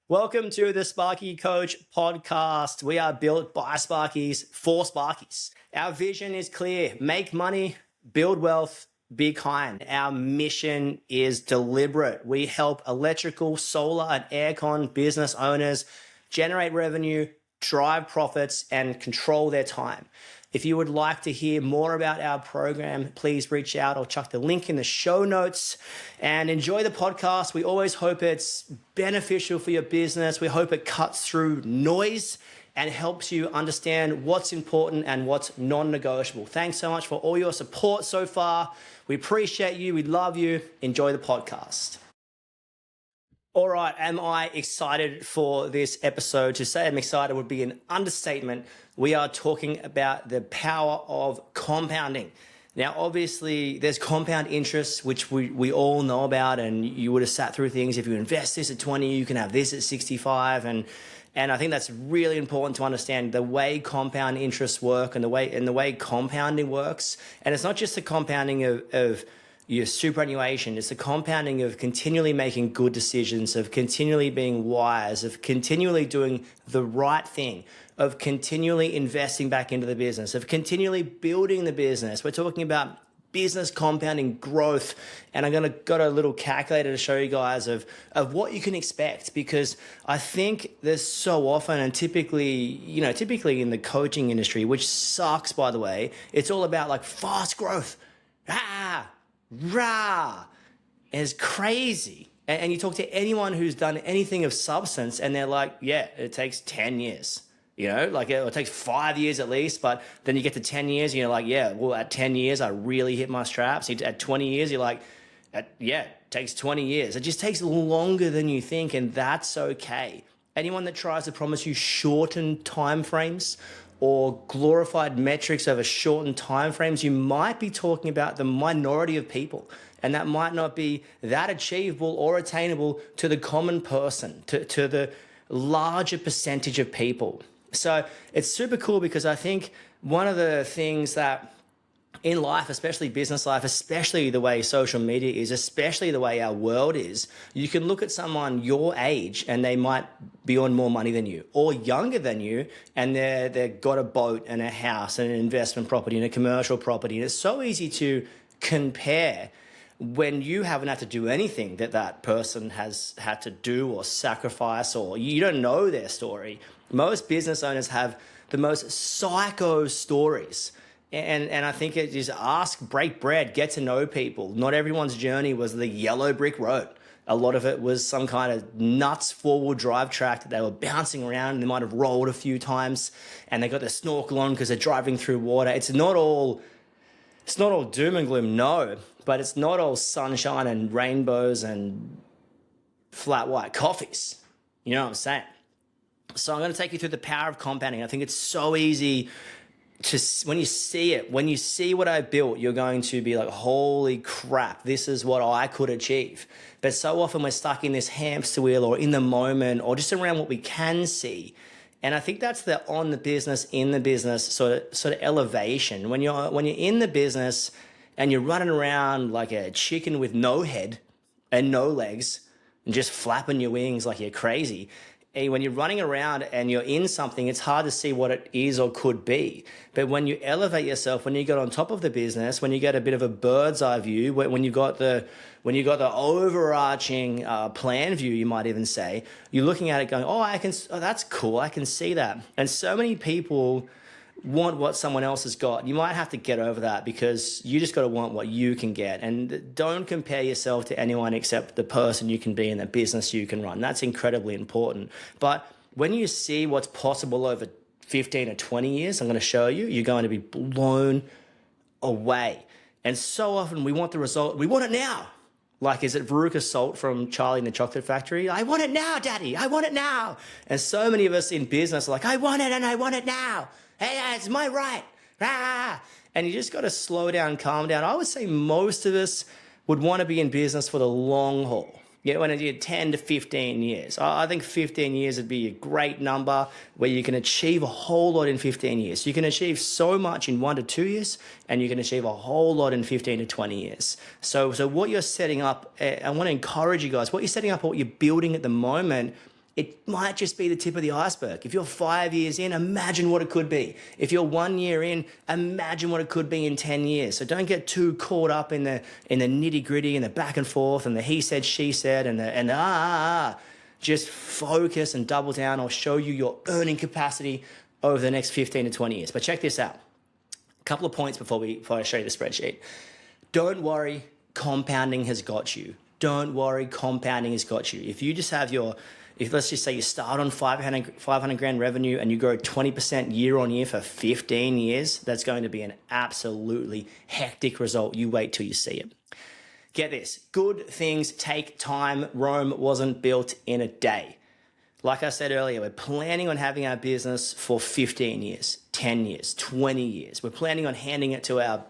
Welcome to the Sparky Coach podcast. We are built by Sparkies for Sparkies. Our vision is clear: make money, build wealth, be kind. Our mission is deliberate. We help electrical, solar, and aircon business owners generate revenue, drive profits, and control their time. If you would like to hear more about our program, please reach out. I'll chuck the link in the show notes and enjoy the podcast. We always hope it's beneficial for your business. We hope it cuts through noise and helps you understand what's important and what's non-negotiable. Thanks so much for all your support so far. We appreciate you. We love you. Enjoy the podcast. All right, am I excited for this episode? To say I'm excited would be an understatement. We are talking about the power of compounding. Now, obviously, there's compound interest, which we all know about, and you would have sat through things. If you invest this at 20, you can have this at 65, and I think that's really important to understand the way compound interests work and the way compounding works. And it's not just the compounding of your superannuation, it's the compounding of continually making good decisions, of continually being wise, of continually doing the right thing, of continually investing back into the business, of continually building the business. We're talking about business compounding growth, and got a little calculator to show you guys of what you can expect, because I think there's so often, and typically in the coaching industry, which sucks, by the way, it's all about like fast growth. Rah, is crazy. And you talk to anyone who's done anything of substance and they're like, yeah, it takes 10 years. Like it takes 5 years at least, but then you get to 10 years and you're like, yeah, well, at 10 years, I really hit my straps. At 20 years, you're like, yeah, it takes 20 years. It just takes longer than you think, and that's okay. Anyone that tries to promise you shortened timeframes or glorified metrics over shortened timeframes, you might be talking about the minority of people. And that might not be that achievable or attainable to the common person, to the larger percentage of people. So it's super cool, because I think one of the things that in life, especially business life, especially the way social media is, especially the way our world is, you can look at someone your age and they might be on more money than you, or younger than you, and they've got a boat and a house and an investment property and a commercial property. And it's so easy to compare when you haven't had to do anything that person has had to do or sacrifice, or you don't know their story. Most business owners have the most psycho stories. And I think it is ask, break bread, get to know people. Not everyone's journey was the yellow brick road. A lot of it was some kind of nuts four-wheel drive track that they were bouncing around, and they might have rolled a few times, and they got their snorkel on because they're driving through water. It's not all doom and gloom, no, but it's not all sunshine and rainbows and flat white coffees. You know what I'm saying? So I'm going to take you through the power of compounding. I think it's so easy when you see what I built, you're going to be like, holy crap, this is what I could achieve. But so often we're stuck in this hamster wheel, or in the moment, or just around what we can see. And I think that's the on the business, in the business sort of elevation. When you're in the business and you're running around like a chicken with no head and no legs and just flapping your wings like you're crazy, when you're running around and you're in something, it's hard to see what it is or could be. But when you elevate yourself, when you get on top of the business, when you get a bit of a bird's eye view, when you got the overarching plan view, you might even say, you're looking at it going, oh, that's cool, I can see that. And so many people want what someone else has got. You might have to get over that, because you just got to want what you can get, and don't compare yourself to anyone except the person you can be in the business you can run. That's incredibly important. But when you see what's possible over 15 or 20 years, I'm going to show you, you're going to be blown away. And so often we want the result, we want it now. Like, is it Veruca Salt from Charlie and the Chocolate Factory? I want it now, Daddy, I want it now. And so many of us in business are like, I want it and I want it now. Hey, it's my right. And you just got to slow down, calm down. I would say most of us would want to be in business for the long haul. Yeah, when you're 10 to 15 years. I think 15 years would be a great number where you can achieve a whole lot in 15 years. You can achieve so much in 1 to 2 years, and you can achieve a whole lot in 15 to 20 years. So what you're setting up, I want to encourage you guys, what you're setting up, what you're building at the moment it might just be the tip of the iceberg. If you're 5 years in, imagine what it could be. If you're 1 year in, imagine what it could be in 10 years. So don't get too caught up in the nitty gritty and the back and forth and the he said, she said and the. Just focus and double down. I'll show you your earning capacity over the next 15 to 20 years. But check this out. A couple of points before I show you the spreadsheet. Don't worry, compounding has got you. Don't worry, compounding has got you. If you just have if let's just say you start on 500 grand revenue and you grow 20% year on year for 15 years, that's going to be an absolutely hectic result. You wait till you see it. Get this, good things take time. Rome wasn't built in a day. Like I said earlier, we're planning on having our business for 15 years, 10 years, 20 years. We're planning on handing it to our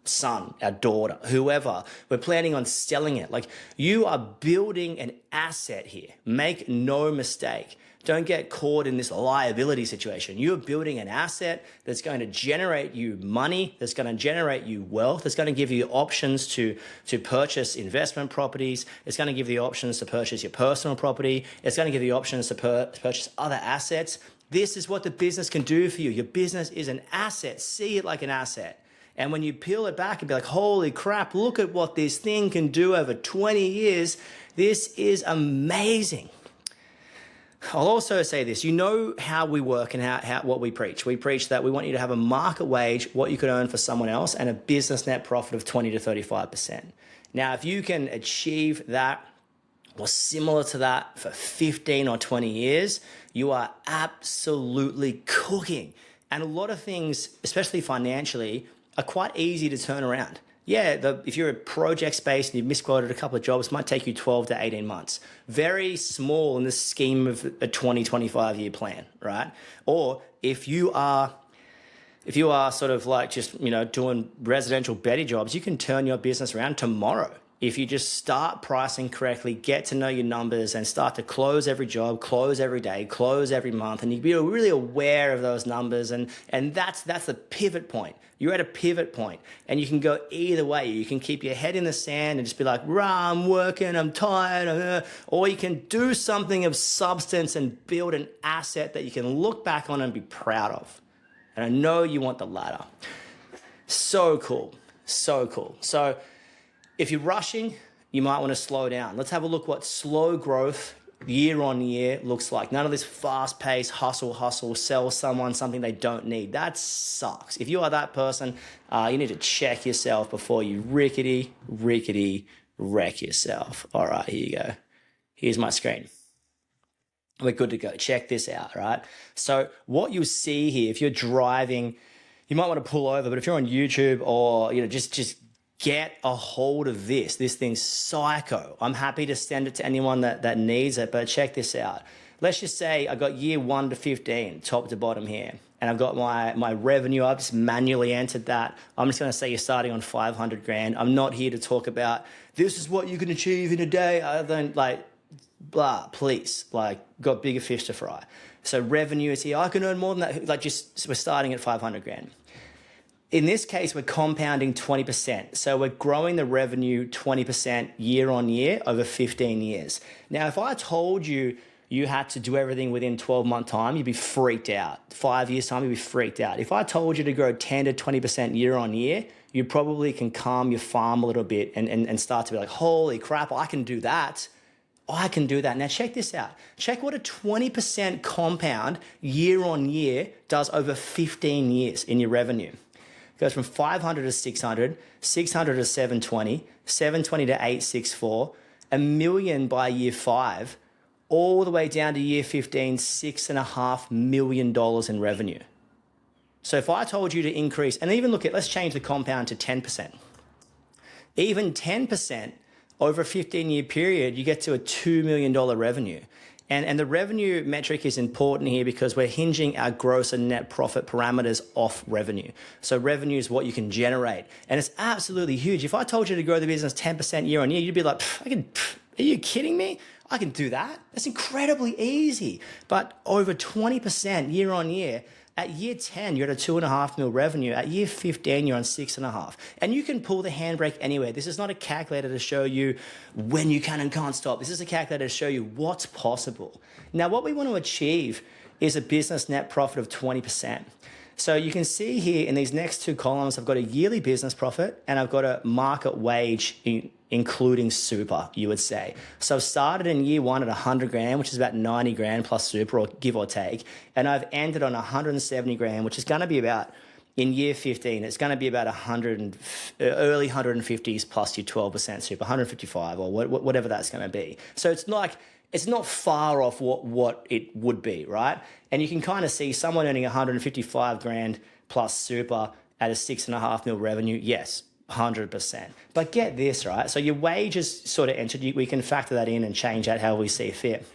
son, our daughter, whoever. We're planning on selling it. Like, you are building an asset here. Make no mistake. Don't get caught in this liability situation. You're building an asset that's going to generate you money, that's going to generate you wealth, that's going to give you options to purchase investment properties. It's going to give you options to purchase your personal property. It's going to give you options to purchase other assets. This is what the business can do for you. Your business is an asset. See it like an asset. And when you peel it back and be like, holy crap, look at what this thing can do over 20 years. This is amazing. I'll also say this, you know how we work and what we preach. We preach that we want you to have a market wage, what you could earn for someone else, and a business net profit of 20 to 35%. Now, if you can achieve that or similar to that for 15 or 20 years, you are absolutely cooking. And a lot of things, especially financially, are quite easy to turn around. Yeah, if you're a project-based and you've misquoted a couple of jobs, it might take you 12 to 18 months. Very small in the scheme of a 20, 25-year plan, right? Or if you are sort of like just, doing residential Betty jobs, you can turn your business around tomorrow. If you just start pricing correctly, get to know your numbers and start to close every job, close every day, close every month, and you be really aware of those numbers, and that's the pivot point. You're at a pivot point, and you can go either way. You can keep your head in the sand and just be like, rah, I'm working, I'm tired, or you can do something of substance and build an asset that you can look back on and be proud of. And I know you want the latter. So cool, so cool. So if you're rushing, you might want to slow down. Let's have a look what slow growth year on year looks like. None of this fast paced hustle, sell someone something they don't need. That sucks. If you are that person, you need to check yourself before you rickety wreck yourself. All right, here you go. Here's my screen. We're good to go. Check this out, right? So what you'll see here, if you're driving, you might want to pull over, but if you're on YouTube or, just get a hold of this. This thing's psycho. I'm happy to send it to anyone that needs it, but check this out. Let's just say I got year 1 to 15, top to bottom here, and I've got my revenue. I've just manually entered that. I'm just going to say you're starting on 500 grand. I'm not here to talk about this is what you can achieve in a day. I don't blah, please, got bigger fish to fry. So revenue is here. I can earn more than that. We're starting at 500 grand. In this case, we're compounding 20%. So we're growing the revenue 20% year on year over 15 years. Now, if I told you you had to do everything within 12-month time, you'd be freaked out. 5 years time, you'd be freaked out. If I told you to grow 10 to 20% year on year, you probably can calm your farm a little bit and start to be like, holy crap, I can do that. I can do that. Now check this out. Check what a 20% compound year on year does over 15 years in your revenue. Goes from 500 to 600, 600 to 720, 720 to 864, $1 million by year 5, all the way down to year 15, $6.5 million in revenue. So if I told you to increase, and even let's change the compound to 10%. Even 10% over a 15-year period, you get to a $2 million revenue. And the revenue metric is important here because we're hinging our gross and net profit parameters off revenue. So revenue is what you can generate. And it's absolutely huge. If I told you to grow the business 10% year on year, you'd be like, are you kidding me? I can do that. That's incredibly easy. But over 20% year on year, At year 10, you're at a 2.5 mil revenue. At year 15, you're on 6.5. And you can pull the handbrake anywhere. This is not a calculator to show you when you can and can't stop. This is a calculator to show you what's possible. Now, what we want to achieve is a business net profit of 20%. So you can see here in these next two columns, I've got a yearly business profit and I've got a market wage including super, you would say. So I've started in year one at 100 grand, which is about 90 grand plus super, or give or take. And I've ended on 170 grand, which is going to be about, in year 15, it's going to be about early 150s plus your 12% super, 155 or whatever that's going to be. So it's not far off what it would be, right? And you can kind of see someone earning 155 grand plus super at a 6.5 mil revenue. Yes, 100%. But get this, right? So your wages sort of entered, we can factor that in and change that how we see fit.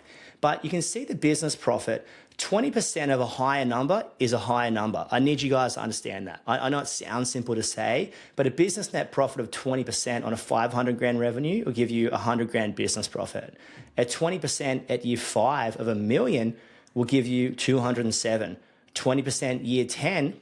But you can see the business profit, 20% of a higher number is a higher number. I need you guys to understand that. I know it sounds simple to say, but a business net profit of 20% on a 500 grand revenue will give you 100 grand business profit. At 20% at year 5 of $1 million will give you 207. 20% year 10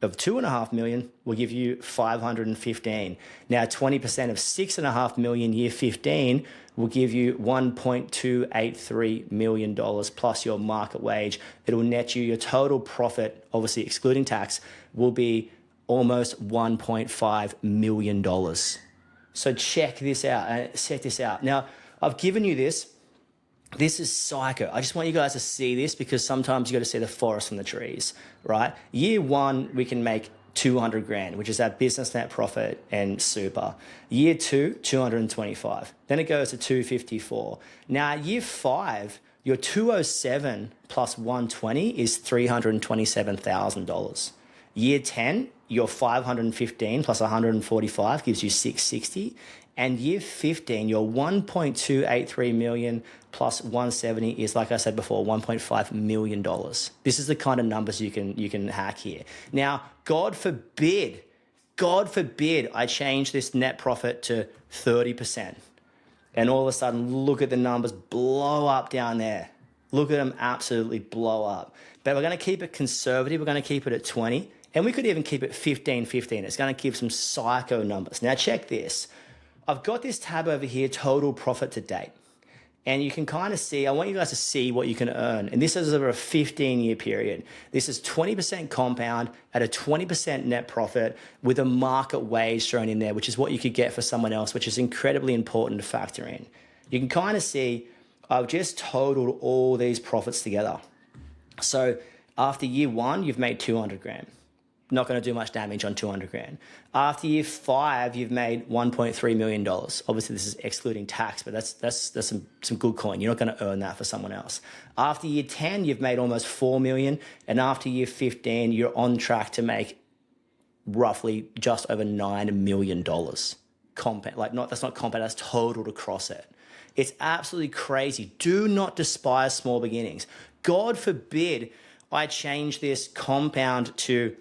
of 2.5 million will give you 515. Now 20% of 6.5 million year 15 will give you $1.283 million plus your market wage. It will net you your total profit, obviously excluding tax, will be almost $1.5 million. So check this out, check this out. Now, I've given you this. This is psycho. I just want you guys to see this because sometimes you got to see the forest from the trees, right? Year one, we can make 200 grand, which is our business net profit and super. Year 2, 225. Then it goes to 254. Now, year 5, your 207 plus 120 is $327,000. Year 10, your 515 plus 145 gives you 660. And year 15, your 1.283 million plus 170 is, like I said before, $1.5 million. This is the kind of numbers you can hack here. Now, God forbid I change this net profit to 30%. And all of a sudden, look at the numbers blow up down there. Look at them absolutely blow up. But we're going to keep it conservative. We're going to keep it at 20. And we could even keep it 15. It's going to give some psycho numbers. Now, check this. I've got this tab over here, total profit to date. And you can kind of see, I want you guys to see what you can earn. And this is over a 15-year period. This is 20% compound at a 20% net profit with a market wage thrown in there, which is what you could get for someone else, which is incredibly important to factor in. You can kind of see, I've just totaled all these profits together. So after year 1, you've made 200 grand. Not going to do much damage on 200 grand. After year 5, you've made $1.3 million. Obviously, this is excluding tax, but that's some good coin. You're not going to earn that for someone else. After year 10, you've made almost $4 million. And after year 15, you're on track to make roughly just over $9 million. Compound, that's not compound, that's total to cross it. It's absolutely crazy. Do not despise small beginnings. God forbid I change this compound to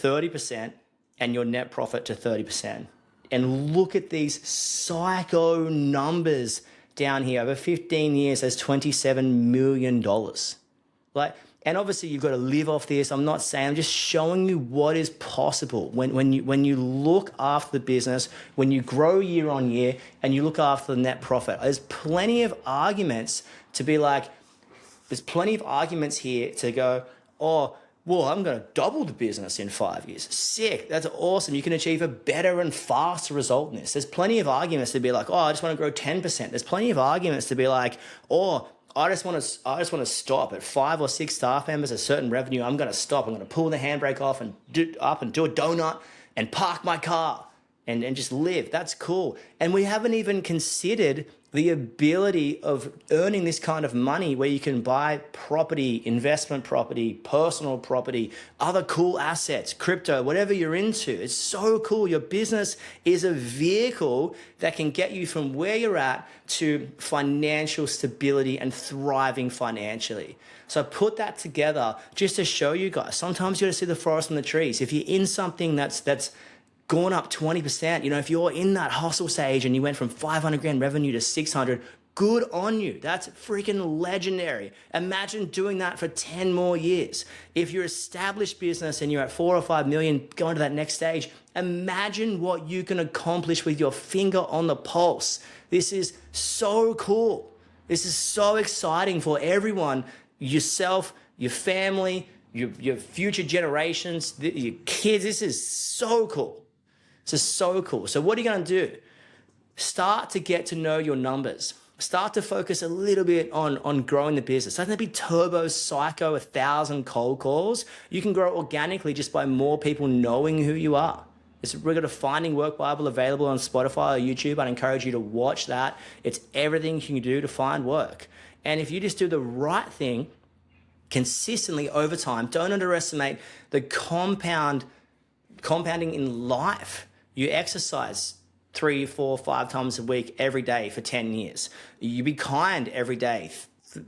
30% and your net profit to 30%. And look at these psycho numbers down here. Over 15 years, there's $27 million. And obviously you've got to live off this. I'm not saying, I'm just showing you what is possible. When you look after the business, when you grow year on year and you look after the net profit, there's plenty of arguments to be like, there's plenty of arguments here to go, oh, well, I'm going to double the business in 5 years. Sick. That's awesome. You can achieve a better and faster result in this. There's plenty of arguments to be like, oh, I just want to grow 10%. There's plenty of arguments to be like, oh, I just want to stop at 5 or 6 staff members, a certain revenue. I'm going to stop. I'm going to pull the handbrake off and do a donut and park my car and just live. That's cool. And we haven't even considered the ability of earning this kind of money where you can buy property, investment property, personal property, other cool assets, crypto, whatever you're into. It's so cool. Your business is a vehicle that can get you from where you're at to financial stability and thriving financially. So put that together just to show you guys. Sometimes you got to see the forest from the trees. If you're in something that's gone up 20%, if you're in that hustle stage and you went from 500 grand revenue to 600, Good on you. That's freaking legendary. Imagine doing that for 10 more years. If you're established business and you're at 4 or 5 million, going to that next stage, imagine what you can accomplish with your finger on the pulse. This is so cool. This is so exciting for everyone, yourself, your family, your future generations, your kids. This is so cool. This is so cool. So what are you going to do? Start to get to know your numbers. Start to focus a little bit on growing the business. Doesn't it be turbo psycho 1,000 cold calls? You can grow organically just by more people knowing who you are. We've got a Finding Work Bible available on Spotify or YouTube. I'd encourage you to watch that. It's everything you can do to find work. And if you just do the right thing consistently over time, don't underestimate the compounding in life. You exercise 3, 4, 5 times a week every day for 10 years. You be kind every day,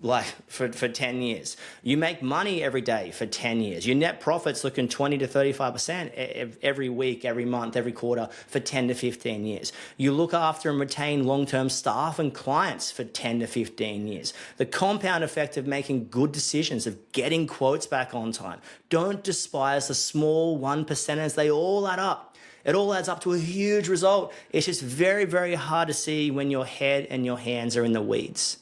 like for 10 years. You make money every day for 10 years. Your net profit's looking 20 to 35% every week, every month, every quarter for 10 to 15 years. You look after and retain long-term staff and clients for 10 to 15 years. The compound effect of making good decisions, of getting quotes back on time. Don't despise the small 1%ers. They all add up. It all adds up to a huge result. It's just very, very hard to see when your head and your hands are in the weeds.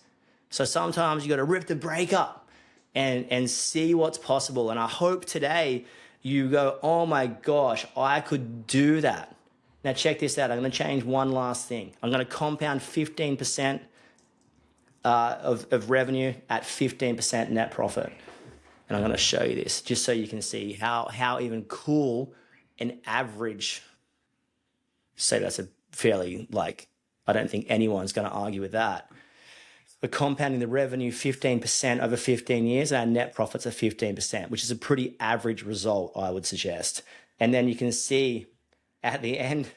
So sometimes you got to rip the brake up and see what's possible. And I hope today you go, oh my gosh, I could do that. Now check this out. I'm going to change one last thing. I'm going to compound 15% of revenue at 15% net profit. And I'm going to show you this just so you can see how even cool an average, say that's a fairly, I don't think anyone's going to argue with that. We're compounding the revenue 15% over 15 years, and our net profits are 15%, which is a pretty average result, I would suggest. And then you can see at the end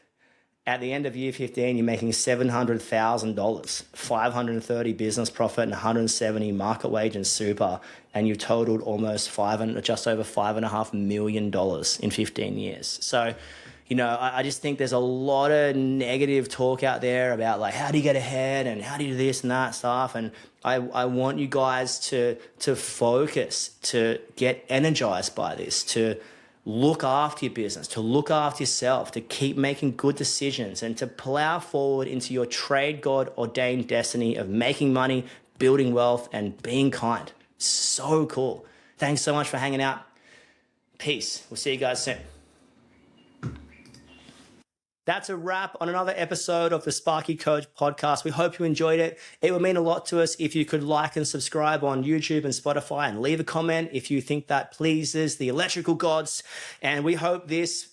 of year 15, you're making $700,000, 530 business profit and 170 market wage and super, and you totaled almost just over $5.5 million in 15 years. So, I just think there's a lot of negative talk out there about how do you get ahead and how do you do this and that stuff. And I want you guys to focus, to get energized by this, to look after your business, to look after yourself, to keep making good decisions and to plow forward into your trade God ordained destiny of making money, building wealth, and being kind. So cool. Thanks so much for hanging out. Peace. We'll see you guys soon. That's a wrap on another episode of the Sparky Coach podcast. We hope you enjoyed it. It would mean a lot to us if you could like and subscribe on YouTube and Spotify and leave a comment if you think that pleases the electrical gods. And we hope this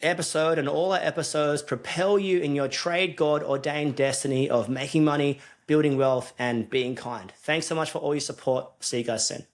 episode and all our episodes propel you in your trade God ordained destiny of making money, building wealth, and being kind. Thanks so much for all your support. See you guys soon.